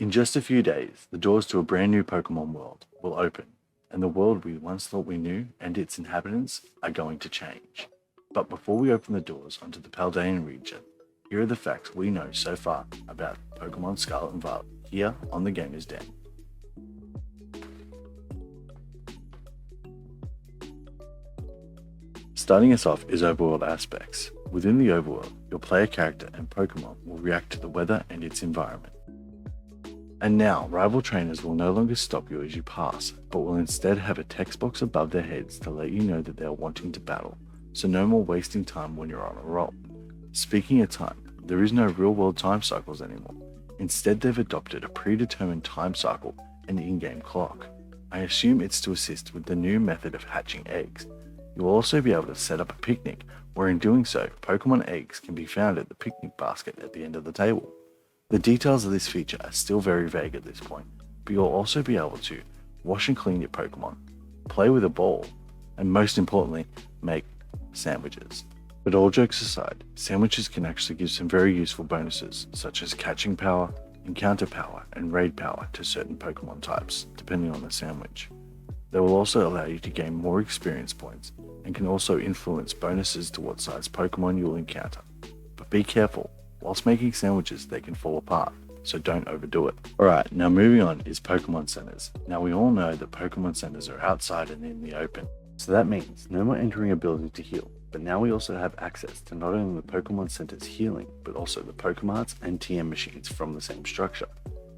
In just a few days, the doors to a brand new Pokemon world will open, and the world we once thought we knew and its inhabitants are going to change. But before we open the doors onto the Paldean region, here are the facts we know so far about Pokemon Scarlet and Violet here on the Gamer's Den. Starting us off is overworld aspects. Within the overworld, your player character and Pokemon will react to the weather and its environment. And now, rival trainers will no longer stop you as you pass, but will instead have a text box above their heads to let you know that they are wanting to battle, so no more wasting time when you're on a roll. Speaking of time, there is no real-world time cycles anymore. Instead, they've adopted a predetermined time cycle and in-game clock. I assume it's to assist with the new method of hatching eggs. You'll also be able to set up a picnic, where in doing so, Pokemon eggs can be found at the picnic basket at the end of the table. The details of this feature are still very vague at this point, but you'll also be able to wash and clean your Pokemon, play with a ball, and most importantly, make sandwiches. But all jokes aside, sandwiches can actually give some very useful bonuses, such as catching power, encounter power, and raid power to certain Pokemon types, depending on the sandwich. They will also allow you to gain more experience points, and can also influence bonuses to what size Pokemon you'll encounter. But be careful, whilst making sandwiches they can fall apart, so don't overdo it. Alright, now moving on is Pokemon Centers. Now we all know that Pokemon Centers are outside and in the open, so that means no more entering a building to heal, but now we also have access to not only the Pokemon Center's healing, but also the Pokemarts and TM machines from the same structure.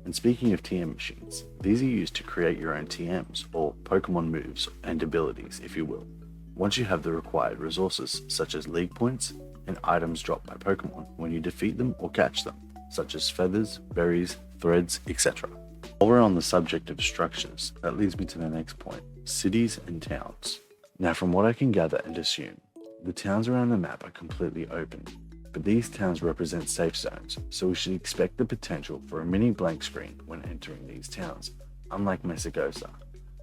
And speaking of TM machines, these are used to create your own TMs, or Pokemon moves and abilities if you will, once you have the required resources such as League Points and items dropped by Pokemon when you defeat them or catch them, such as feathers, berries, threads, etc. While we're on the subject of structures, that leads me to the next point, cities and towns. Now from what I can gather and assume, the towns around the map are completely open, but these towns represent safe zones, so we should expect the potential for a mini blank screen when entering these towns, unlike Mesagosa.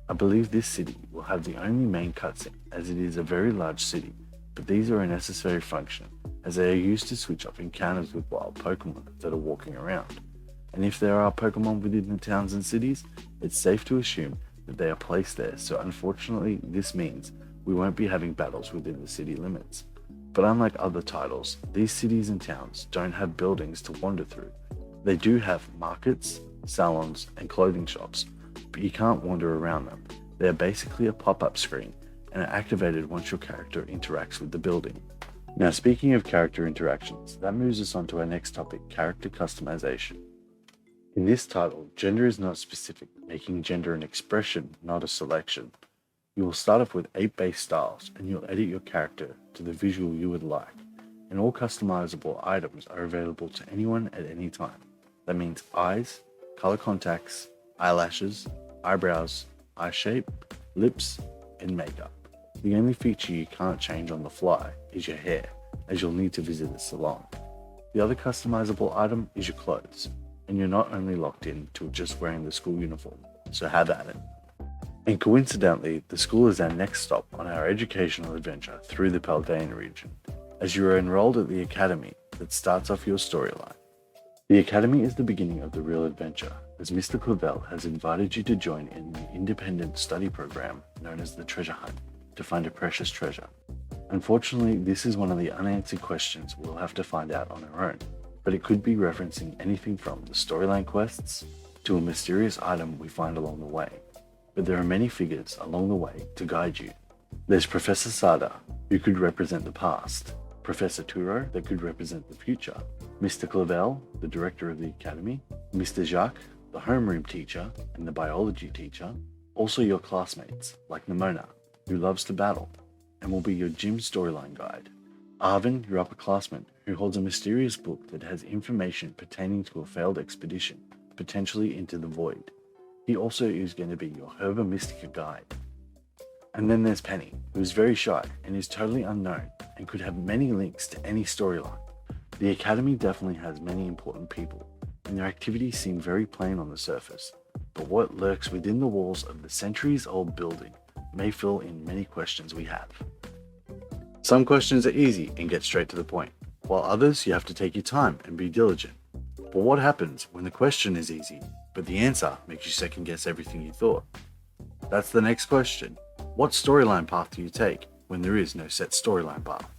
I believe this city will have the only main cutscene, as it is a very large city, but these are a necessary function, as they are used to switch off encounters with wild Pokemon that are walking around. And if there are Pokemon within the towns and cities, it's safe to assume that they are placed there, so unfortunately this means we won't be having battles within the city limits. But unlike other titles, these cities and towns don't have buildings to wander through. They do have markets, salons, and clothing shops, but you can't wander around them. They are basically a pop-up screen and are activated once your character interacts with the building. Now speaking of character interactions, that moves us on to our next topic, character customization. In this title, gender is not specific, making gender an expression, not a selection. You will start off with 8 base styles, and you'll edit your character to the visual you would like, and all customizable items are available to anyone at any time. That means eyes, color contacts, eyelashes, eyebrows, eye shape, lips, and makeup. The only feature you can't change on the fly is your hair, as you'll need to visit a salon. The other customizable item is your clothes, and you're not only locked in to just wearing the school uniform, so have at it. And coincidentally, the school is our next stop on our educational adventure through the Paldean region, as you are enrolled at the academy that starts off your storyline. The academy is the beginning of the real adventure, as Mr. Clavel has invited you to join in the independent study program known as the Treasure Hunt to find a precious treasure. Unfortunately, this is one of the unanswered questions we'll have to find out on our own, but it could be referencing anything from the storyline quests to a mysterious item we find along the way. But there are many figures along the way to guide you. There's Professor Sada, who could represent the past, Professor Turo, that could represent the future, Mr. Clavel, the director of the academy, Mr. Jacques, the homeroom teacher and the biology teacher, also your classmates, like Nimona, who loves to battle, and will be your gym storyline guide, Arvin, your upperclassman, who holds a mysterious book that has information pertaining to a failed expedition, potentially into the void. He also is going to be your Herba Mystica guide. And then there's Penny, who is very shy and is totally unknown and could have many links to any storyline. The Academy definitely has many important people, and their activities seem very plain on the surface, but what lurks within the walls of the centuries-old building may fill in many questions we have. Some questions are easy and get straight to the point, while others you have to take your time and be diligent. But what happens when the question is easy, but the answer makes you second guess everything you thought? That's the next question. What storyline path do you take when there is no set storyline path?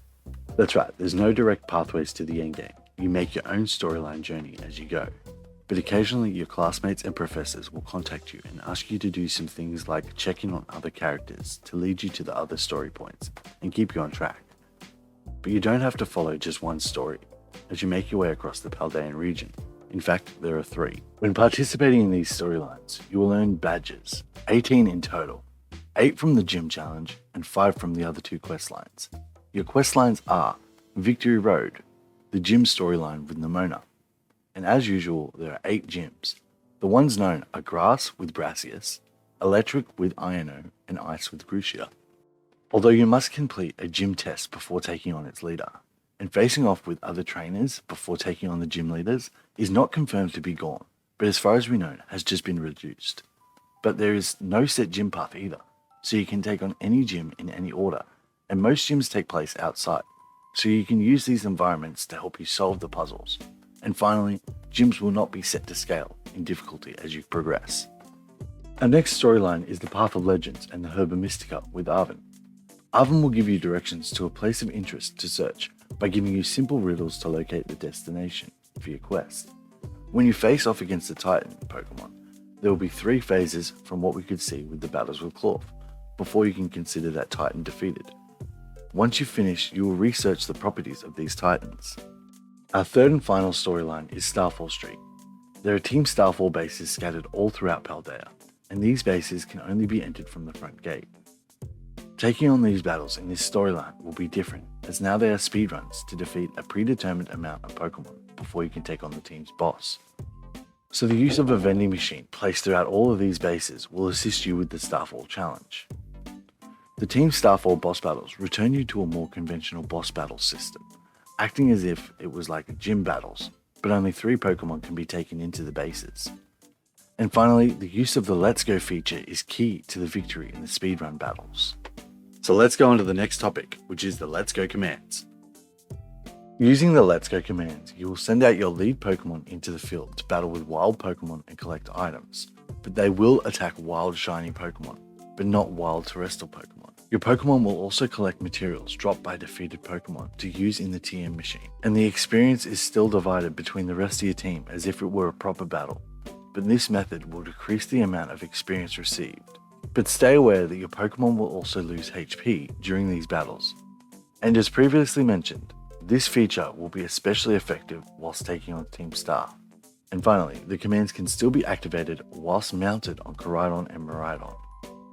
That's right, there's no direct pathways to the endgame. You make your own storyline journey as you go. But occasionally your classmates and professors will contact you and ask you to do some things like check in on other characters to lead you to the other story points and keep you on track. But you don't have to follow just one story as you make your way across the Paldean region. In fact, there are 3. When participating in these storylines, you will earn badges, 18 in total, 8 from the gym challenge and 5 from the other 2 quest lines. Your quest lines are Victory Road, the gym storyline with Nimona, and as usual there are 8 gyms. The ones known are Grass with Brassius, Electric with Iono, and Ice with Grucia. Although you must complete a gym test before taking on its leader, and facing off with other trainers before taking on the gym leaders is not confirmed to be gone, but as far as we know has just been reduced. But there is no set gym path either, so you can take on any gym in any order, and most gyms take place outside, so you can use these environments to help you solve the puzzles. And finally, gyms will not be set to scale in difficulty as you progress. Our next storyline is the Path of Legends and the Herba Mystica with Arven. Arven will give you directions to a place of interest to search by giving you simple riddles to locate the destination for your quest. When you face off against the Titan Pokemon, there will be 3 phases from what we could see with the battles with Clorf, before you can consider that Titan defeated. Once you finish, you will research the properties of these Titans. Our third and final storyline is Starfall Street. There are Team Starfall bases scattered all throughout Paldea, and these bases can only be entered from the front gate. Taking on these battles in this storyline will be different, as now they are speedruns to defeat a predetermined amount of Pokemon before you can take on the team's boss. So the use of a vending machine placed throughout all of these bases will assist you with the Starfall challenge. The Team Starfall boss battles return you to a more conventional boss battle system, acting as if it was like gym battles, but only 3 Pokemon can be taken into the bases. And finally, the use of the Let's Go feature is key to the victory in the speedrun battles. So let's go on to the next topic, which is the Let's Go commands. Using the Let's Go commands, you will send out your lead Pokemon into the field to battle with wild Pokemon and collect items, but they will attack wild shiny Pokemon, but not wild terrestrial Pokemon. Your Pokemon will also collect materials dropped by defeated Pokemon to use in the TM machine, and the experience is still divided between the rest of your team as if it were a proper battle, but this method will decrease the amount of experience received. But stay aware that your Pokemon will also lose HP during these battles. And as previously mentioned, this feature will be especially effective whilst taking on Team Star. And finally, the commands can still be activated whilst mounted on Koraidon and Miraidon.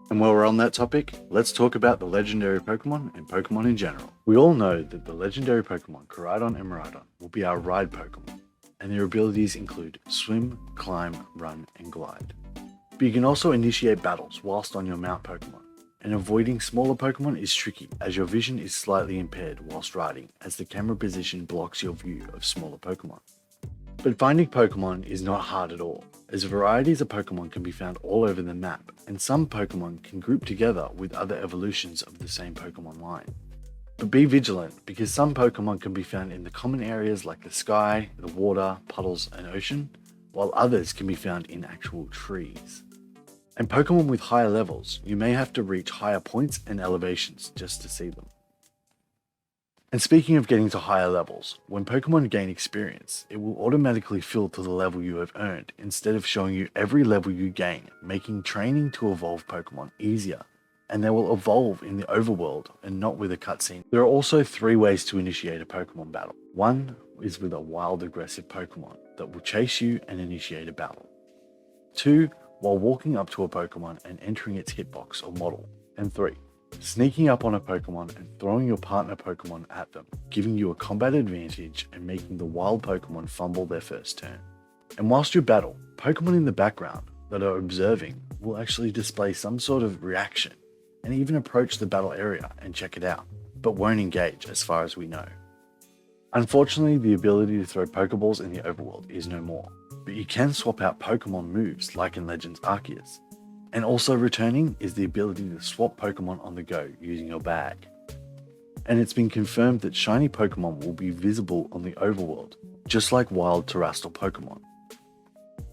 And while we're on that topic, let's talk about the legendary Pokemon and Pokemon in general. We all know that the legendary Pokemon Koraidon and Miraidon will be our ride Pokemon, and their abilities include Swim, Climb, Run, and Glide. But you can also initiate battles whilst on your mount Pokemon, and avoiding smaller Pokemon is tricky as your vision is slightly impaired whilst riding as the camera position blocks your view of smaller Pokemon. But finding Pokemon is not hard at all, as varieties of Pokemon can be found all over the map, and some Pokemon can group together with other evolutions of the same Pokemon line. But be vigilant, because some Pokemon can be found in the common areas like the sky, the water, puddles, and ocean, while others can be found in actual trees. And Pokemon with higher levels, you may have to reach higher points and elevations just to see them. And speaking of getting to higher levels, when Pokemon gain experience, it will automatically fill to the level you have earned instead of showing you every level you gain, making training to evolve Pokemon easier. And they will evolve in the overworld and not with a cutscene. There are also 3 ways to initiate a Pokemon battle. One is with a wild aggressive Pokemon that will chase you and initiate a battle. 2, while walking up to a Pokemon and entering its hitbox or model. And 3, sneaking up on a Pokemon and throwing your partner Pokemon at them, giving you a combat advantage and making the wild Pokemon fumble their first turn. And whilst you battle, Pokemon in the background that are observing will actually display some sort of reaction and even approach the battle area and check it out, but won't engage as far as we know. Unfortunately, the ability to throw Pokeballs in the overworld is no more, but you can swap out Pokemon moves like in Legends Arceus. And also returning is the ability to swap Pokemon on the go using your bag. And it's been confirmed that shiny Pokemon will be visible on the overworld just like wild terrestrial Pokemon.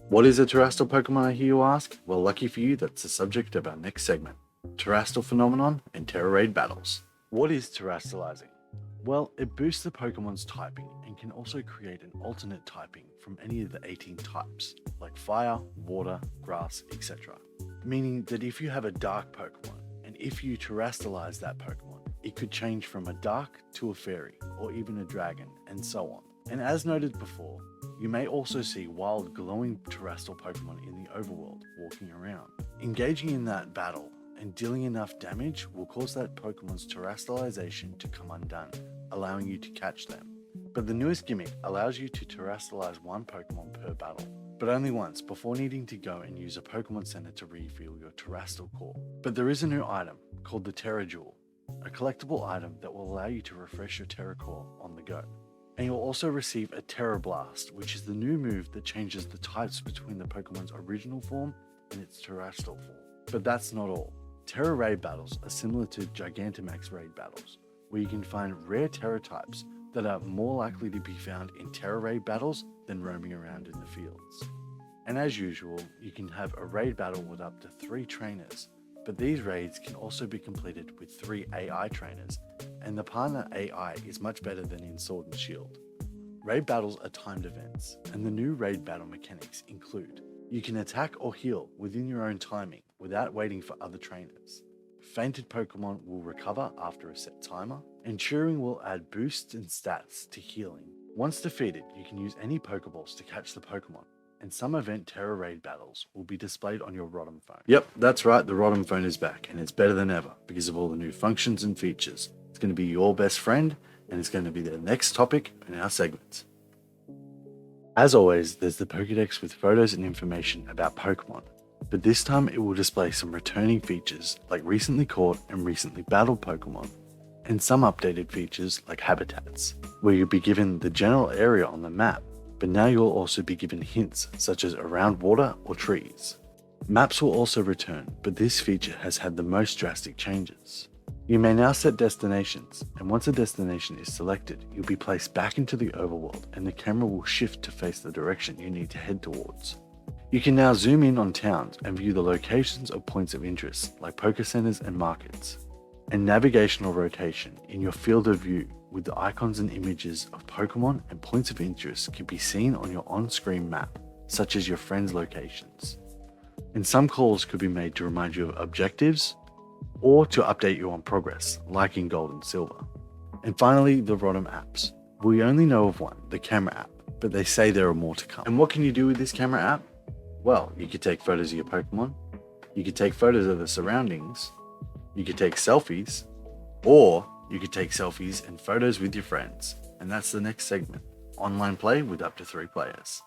What is a terrestrial Pokemon, I hear you ask? Well, lucky for you, that's the subject of our next segment, Terrestrial Phenomenon and Terra Raid Battles. What is terrestrializing? Well, it boosts the Pokemon's typing and can also create an alternate typing from any of the 18 types, like fire, water, grass, etc. Meaning that if you have a dark Pokemon, and if you terrestrialize that Pokemon, it could change from a dark to a fairy, or even a dragon, and so on. And as noted before, you may also see wild glowing terrestrial Pokemon in the overworld walking around. Engaging in that battle and dealing enough damage will cause that Pokemon's terrestrialization to come undone, allowing you to catch them. But the newest gimmick allows you to terrestrialize one Pokemon per battle, but only once before needing to go and use a Pokemon Center to refill your terrestrial core. But there is a new item called the Terra Jewel, a collectible item that will allow you to refresh your Terra core on the go. And you'll also receive a Terra Blast, which is the new move that changes the types between the Pokemon's original form and its terrestrial form. But that's not all. Terra Raid Battles are similar to Gigantamax Raid Battles, where you can find rare Terra types that are more likely to be found in Terra Raid Battles than roaming around in the fields. And as usual, you can have a raid battle with up to 3 trainers, but these raids can also be completed with 3 AI trainers, and the partner AI is much better than in Sword and Shield. Raid battles are timed events, and the new raid battle mechanics include: you can attack or heal within your own timing without waiting for other trainers. Fainted Pokemon will recover after a set timer, and cheering will add boosts and stats to healing. Once defeated, you can use any Pokeballs to catch the Pokemon, and some event Terra Raid battles will be displayed on your Rotom phone. Yep, that's right, the Rotom phone is back, and it's better than ever because of all the new functions and features. It's going to be your best friend, and it's going to be the next topic in our segments. As always, there's the Pokedex with photos and information about Pokemon, but this time it will display some returning features like recently caught and recently battled Pokemon, and some updated features like habitats, where you'll be given the general area on the map, but now you'll also be given hints such as around water or trees. Maps will also return, but this feature has had the most drastic changes. You may now set destinations, and once a destination is selected, you'll be placed back into the overworld and the camera will shift to face the direction you need to head towards. You can now zoom in on towns and view the locations of points of interest like Poké Centers and markets, and navigational rotation in your field of view with the icons and images of Pokemon and points of interest can be seen on your on-screen map, such as your friends' locations. And some calls could be made to remind you of objectives, or to update you on progress, like in Gold and Silver. And finally, the Rotom apps. We only know of one, the camera app, but they say there are more to come. And what can you do with this camera app? Well, you could take photos of your Pokemon, you could take photos of the surroundings, you could take selfies, or you could take selfies and photos with your friends. And that's the next segment, online play with up to 3 players.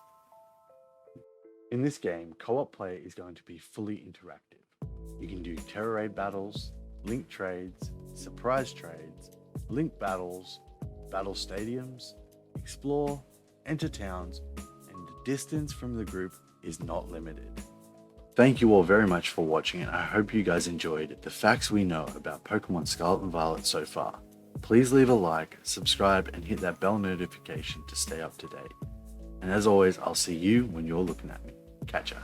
In this game, co-op play is going to be fully interactive. You can do Terra Raid battles, link trades, surprise trades, link battles, battle stadiums, explore, enter towns, and the distance from the group is not limited. Thank you all very much for watching, and I hope you guys enjoyed the facts we know about Pokemon Scarlet and Violet so far. Please leave a like, subscribe, and hit that bell notification to stay up to date. And as always, I'll see you when you're looking at me. Catch ya.